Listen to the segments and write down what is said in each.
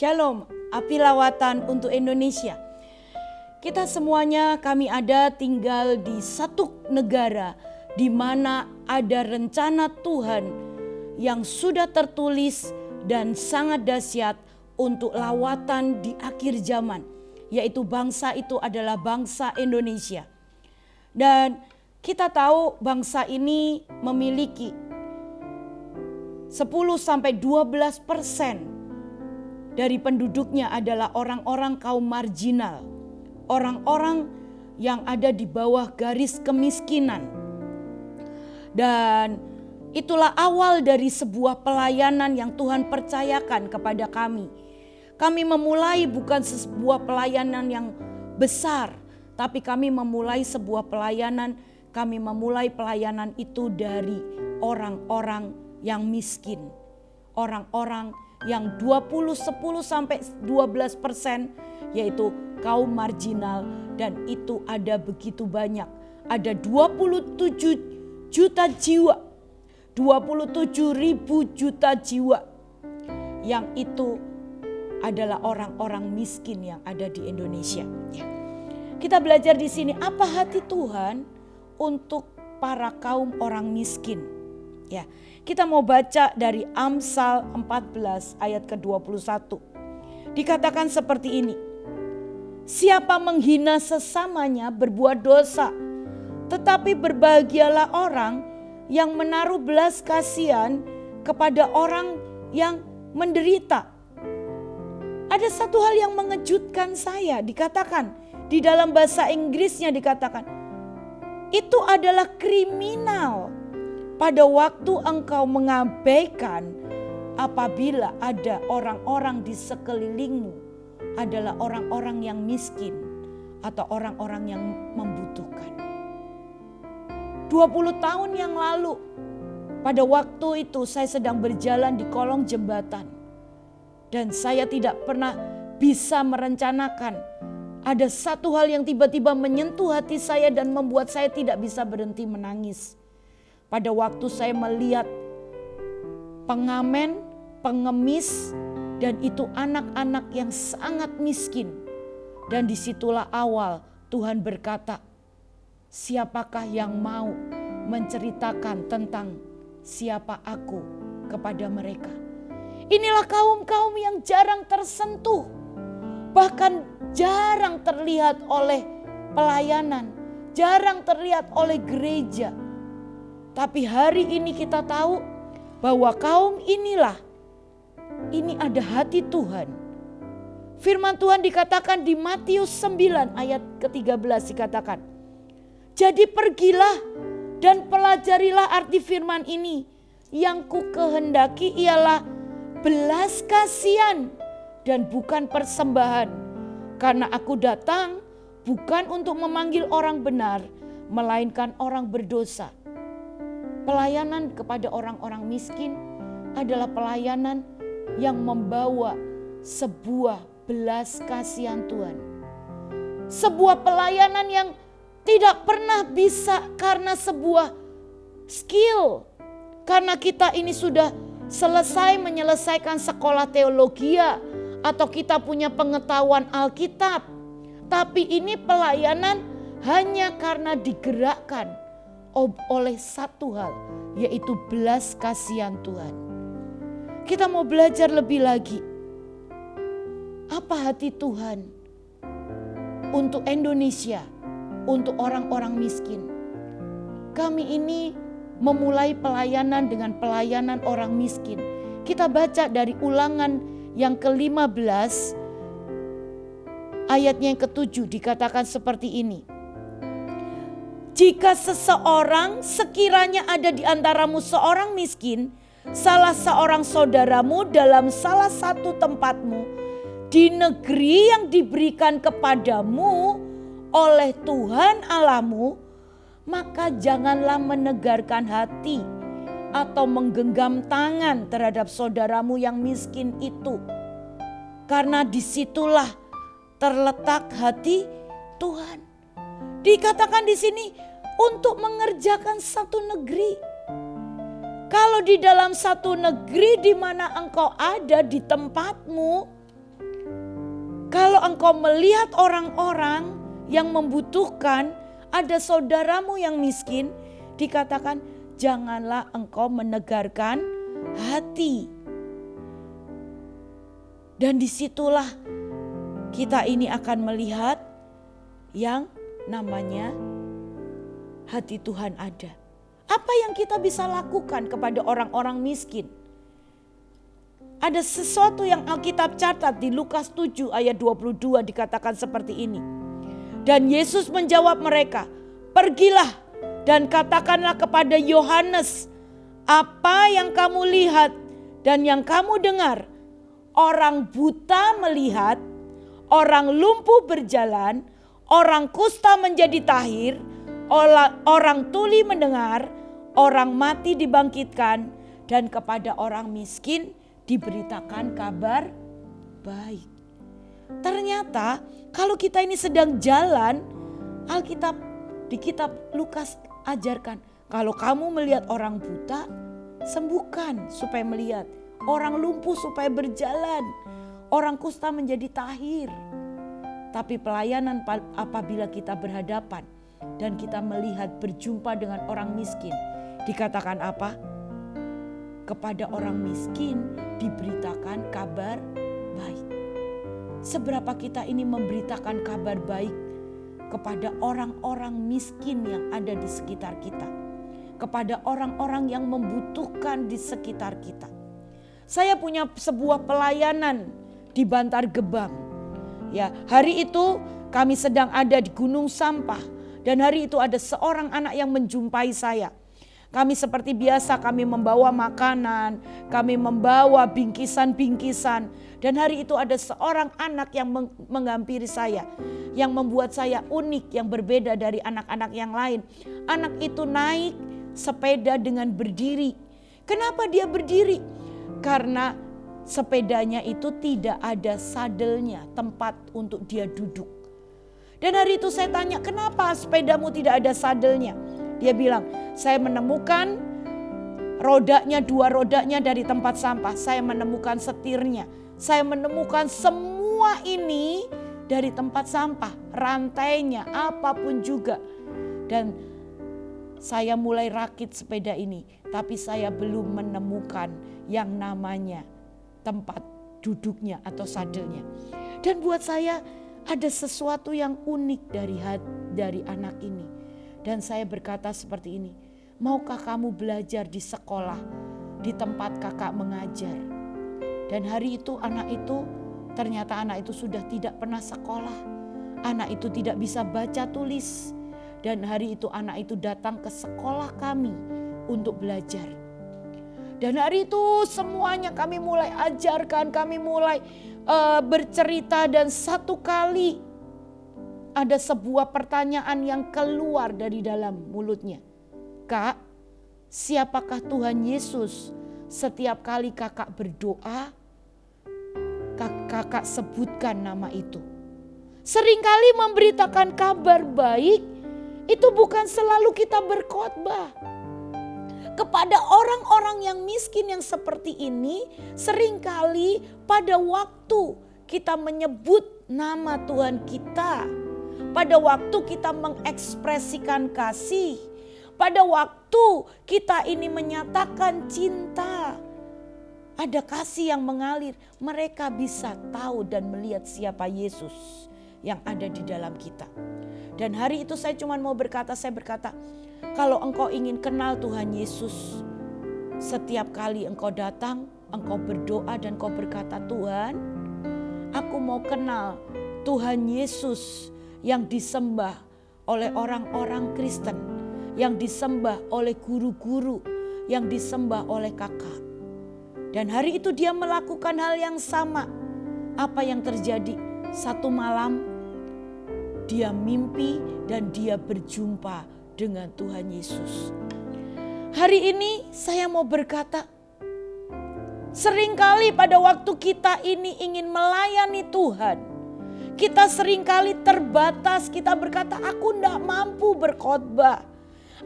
Shalom, api lawatan untuk Indonesia. Kita semuanya kami ada tinggal di satu negara di mana ada rencana Tuhan yang sudah tertulis dan sangat dahsyat untuk lawatan di akhir zaman. Yaitu bangsa itu adalah bangsa Indonesia. Dan kita tahu bangsa ini memiliki 10-12% dari penduduknya adalah orang-orang kaum marginal. Orang-orang yang ada di bawah garis kemiskinan. Dan itulah awal dari sebuah pelayanan yang Tuhan percayakan kepada kami. Kami memulai bukan sebuah pelayanan yang besar, tapi kami memulai sebuah pelayanan. Kami memulai pelayanan itu dari orang-orang yang miskin. Orang-orang yang 10-12% yaitu kaum marginal, dan itu ada begitu banyak. Ada 27 juta jiwa, 27.000 juta jiwa yang itu adalah orang-orang miskin yang ada di Indonesia. Ya. Kita belajar di sini apa hati Tuhan untuk para kaum orang miskin. Ya. Kita mau baca dari Amsal 14 ayat ke-21. Dikatakan seperti ini. Siapa menghina sesamanya berbuat dosa, tetapi berbahagialah orang yang menaruh belas kasihan kepada orang yang menderita. Ada satu hal yang mengejutkan saya, dikatakan di dalam bahasa Inggrisnya dikatakan, itu adalah kriminal pada waktu engkau mengabaikan apabila ada orang-orang di sekelilingmu adalah orang-orang yang miskin atau orang-orang yang membutuhkan. 20 tahun yang lalu, pada waktu itu saya sedang berjalan di kolong jembatan. Dan saya tidak pernah bisa merencanakan. Ada satu hal yang tiba-tiba menyentuh hati saya dan membuat saya tidak bisa berhenti menangis. Pada waktu saya melihat pengamen, pengemis, dan itu anak-anak yang sangat miskin. Dan disitulah awal Tuhan berkata, siapakah yang mau menceritakan tentang siapa aku kepada mereka. Inilah kaum-kaum yang jarang tersentuh, bahkan jarang terlihat oleh pelayanan, jarang terlihat oleh gereja. Tapi hari ini kita tahu bahwa kaum inilah, ini ada hati Tuhan. Firman Tuhan dikatakan di Matius 9 ayat ke-13 dikatakan. Jadi pergilah dan pelajarilah arti firman ini. Yang ku kehendaki ialah belas kasihan dan bukan persembahan. Karena aku datang bukan untuk memanggil orang benar, melainkan orang berdosa. Pelayanan kepada orang-orang miskin adalah pelayanan yang membawa sebuah belas kasihan Tuhan. Sebuah pelayanan yang tidak pernah bisa karena sebuah skill. Karena kita ini sudah selesai menyelesaikan sekolah teologia atau kita punya pengetahuan Alkitab. Tapi ini pelayanan hanya karena digerakkan oleh satu hal, yaitu belas kasihan Tuhan. Kita mau belajar lebih lagi. Apa hati Tuhan untuk Indonesia, untuk orang-orang miskin? Kami ini memulai pelayanan dengan pelayanan orang miskin. Kita baca dari Ulangan yang ke-15 ayatnya yang ke-7 dikatakan seperti ini. Jika seseorang sekiranya ada di antaramu seorang miskin, salah seorang saudaramu dalam salah satu tempatmu, di negeri yang diberikan kepadamu oleh Tuhan Allahmu, maka janganlah menegarkan hati atau menggenggam tangan terhadap saudaramu yang miskin itu. Karena disitulah terletak hati Tuhan. Dikatakan di sini untuk mengerjakan satu negeri. Kalau di dalam satu negeri di mana engkau ada di tempatmu, Kalau engkau melihat orang-orang yang membutuhkan, ada saudaramu yang miskin, dikatakan janganlah engkau menegarkan hati. Dan disitulah kita ini akan melihat yang namanya hati Tuhan ada. Apa yang kita bisa lakukan kepada orang-orang miskin? Ada sesuatu yang Alkitab catat di Lukas 7 ayat 22 dikatakan seperti ini. Dan Yesus menjawab mereka, pergilah dan katakanlah kepada Yohanes apa yang kamu lihat dan yang kamu dengar. Orang buta melihat, orang lumpuh berjalan, orang kusta menjadi tahir, orang tuli mendengar, orang mati dibangkitkan, dan kepada orang miskin diberitakan kabar baik. Ternyata kalau kita ini sedang jalan, Alkitab di kitab Lukas ajarkan, kalau kamu melihat orang buta, sembuhkan supaya melihat. Orang lumpuh supaya berjalan. Orang kusta menjadi tahir. Tapi pelayanan apabila kita berhadapan dan kita melihat berjumpa dengan orang miskin, dikatakan apa? Kepada orang miskin diberitakan kabar baik. Seberapa kita ini memberitakan kabar baik kepada orang-orang miskin yang ada di sekitar kita, kepada orang-orang yang membutuhkan di sekitar kita. Saya punya sebuah pelayanan di Bantar Gebang. Ya, hari itu kami sedang ada di Gunung Sampah dan hari itu ada seorang anak yang menjumpai saya. Kami seperti biasa, kami membawa makanan, kami membawa bingkisan-bingkisan. Dan hari itu ada seorang anak yang menghampiri saya, yang membuat saya unik, yang berbeda dari anak-anak yang lain. Anak itu naik sepeda dengan berdiri. Kenapa dia berdiri? Karena sepedanya itu tidak ada sadelnya, tempat untuk dia duduk. Dan hari itu saya tanya, kenapa sepedamu tidak ada sadelnya? Dia bilang, saya menemukan rodanya, 2 rodanya dari tempat sampah. Saya menemukan setirnya. Saya menemukan semua ini dari tempat sampah. Rantainya, apapun juga. Dan saya mulai rakit sepeda ini. Tapi saya belum menemukan yang namanya tempat duduknya atau sadelnya. Dan buat saya ada sesuatu yang unik dari anak ini. Dan saya berkata seperti ini, maukah kamu belajar di sekolah, di tempat kakak mengajar? Dan hari itu ternyata anak itu sudah tidak pernah sekolah. Anak itu tidak bisa baca tulis. Dan hari itu anak itu datang ke sekolah kami untuk belajar. Dan hari itu semuanya kami mulai ajarkan, kami mulai bercerita, dan satu kali ada sebuah pertanyaan yang keluar dari dalam mulutnya. Kak, siapakah Tuhan Yesus? Setiap kali kakak berdoa, kakak sebutkan nama itu. Seringkali memberitakan kabar baik itu bukan selalu kita berkhotbah. Kepada orang-orang yang miskin yang seperti ini, seringkali pada waktu kita menyebut nama Tuhan kita, pada waktu kita mengekspresikan kasih, pada waktu kita ini menyatakan cinta, ada kasih yang mengalir, mereka bisa tahu dan melihat siapa Yesus yang ada di dalam kita. Dan hari itu saya cuma mau berkata, kalau engkau ingin kenal Tuhan Yesus, setiap kali engkau datang, engkau berdoa dan engkau berkata, Tuhan, aku mau kenal Tuhan Yesus yang disembah oleh orang-orang Kristen, yang disembah oleh guru-guru, yang disembah oleh kakak. Dan hari itu dia melakukan hal yang sama. Apa yang terjadi? Satu malam dia mimpi dan dia berjumpa dengan Tuhan Yesus. Hari ini saya mau berkata, seringkali pada waktu kita ini ingin melayani Tuhan, kita seringkali terbatas, kita berkata, aku tidak mampu berkhotbah,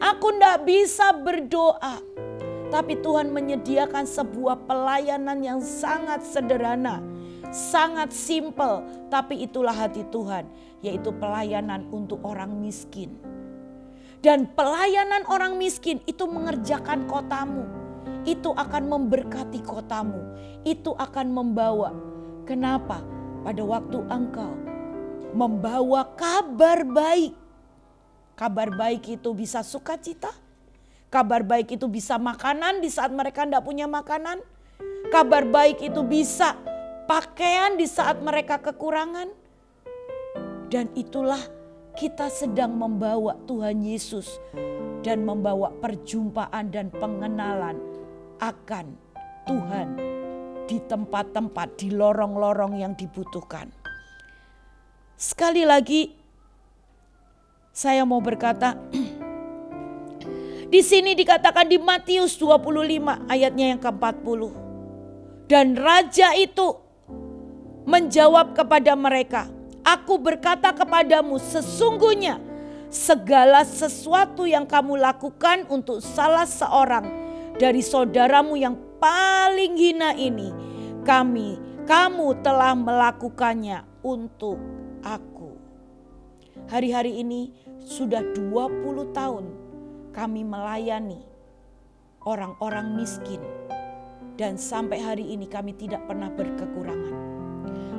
aku tidak bisa berdoa. Tapi Tuhan menyediakan sebuah pelayanan yang sangat sederhana. sangat simpel, tapi itulah hati Tuhan, yaitu pelayanan untuk orang miskin. Dan pelayanan orang miskin itu mengerjakan kotamu, itu akan memberkati kotamu, itu akan membawa. Kenapa? Pada waktu engkau membawa kabar baik. Kabar baik itu bisa sukacita. Kabar baik itu bisa makanan di saat mereka tidak punya makanan. Kabar baik itu bisa pakaian di saat mereka kekurangan. Dan itulah kita sedang membawa Tuhan Yesus dan membawa perjumpaan dan pengenalan akan Tuhan di tempat-tempat, di lorong-lorong yang dibutuhkan. Sekali lagi saya mau berkata, di sini dikatakan di Matius 25 ayatnya yang ke-40. Dan raja itu menjawab kepada mereka, "Aku berkata kepadamu, sesungguhnya segala sesuatu yang kamu lakukan untuk salah seorang dari saudaramu yang paling hina ini, kamu telah melakukannya untuk aku." Hari-hari ini sudah 20 tahun kami melayani orang-orang miskin. Dan sampai hari ini kami tidak pernah berkekurangan.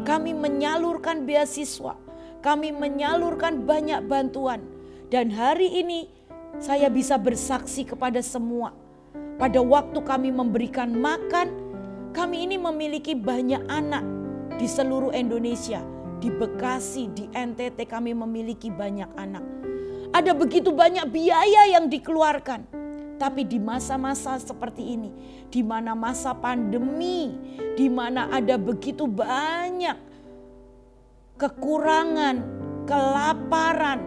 Kami menyalurkan beasiswa, kami menyalurkan banyak bantuan. Dan hari ini saya bisa bersaksi kepada semua. Pada waktu kami memberikan makan, kami ini memiliki banyak anak di seluruh Indonesia. Di Bekasi, di NTT kami memiliki banyak anak. Ada begitu banyak biaya yang dikeluarkan. Tapi di masa-masa seperti ini, di mana masa pandemi, di mana ada begitu banyak kekurangan, kelaparan,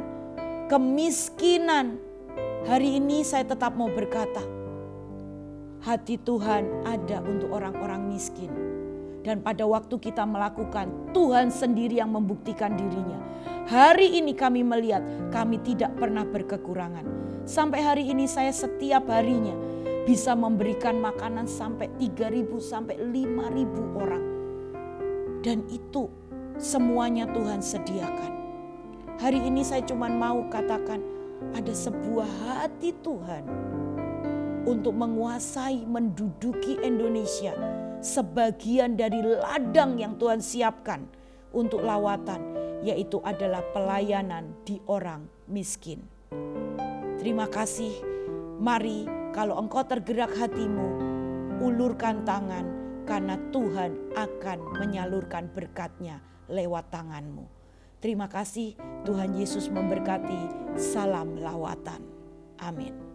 kemiskinan, hari ini saya tetap mau berkata, hati Tuhan ada untuk orang-orang miskin. Dan pada waktu kita melakukan, Tuhan sendiri yang membuktikan dirinya. Hari ini kami melihat kami tidak pernah berkekurangan. Sampai hari ini saya setiap harinya bisa memberikan makanan sampai 3.000 sampai 5.000 orang. Dan itu semuanya Tuhan sediakan. Hari ini saya cuma mau katakan ada sebuah hati Tuhan untuk menguasai, menduduki Indonesia. Sebagian dari ladang yang Tuhan siapkan untuk lawatan, yaitu adalah pelayanan di orang miskin. Terima kasih. Mari kalau engkau tergerak hatimu, ulurkan tangan karena Tuhan akan menyalurkan berkat-Nya lewat tanganmu. Terima kasih, Tuhan Yesus memberkati. Salam lawatan. Amin.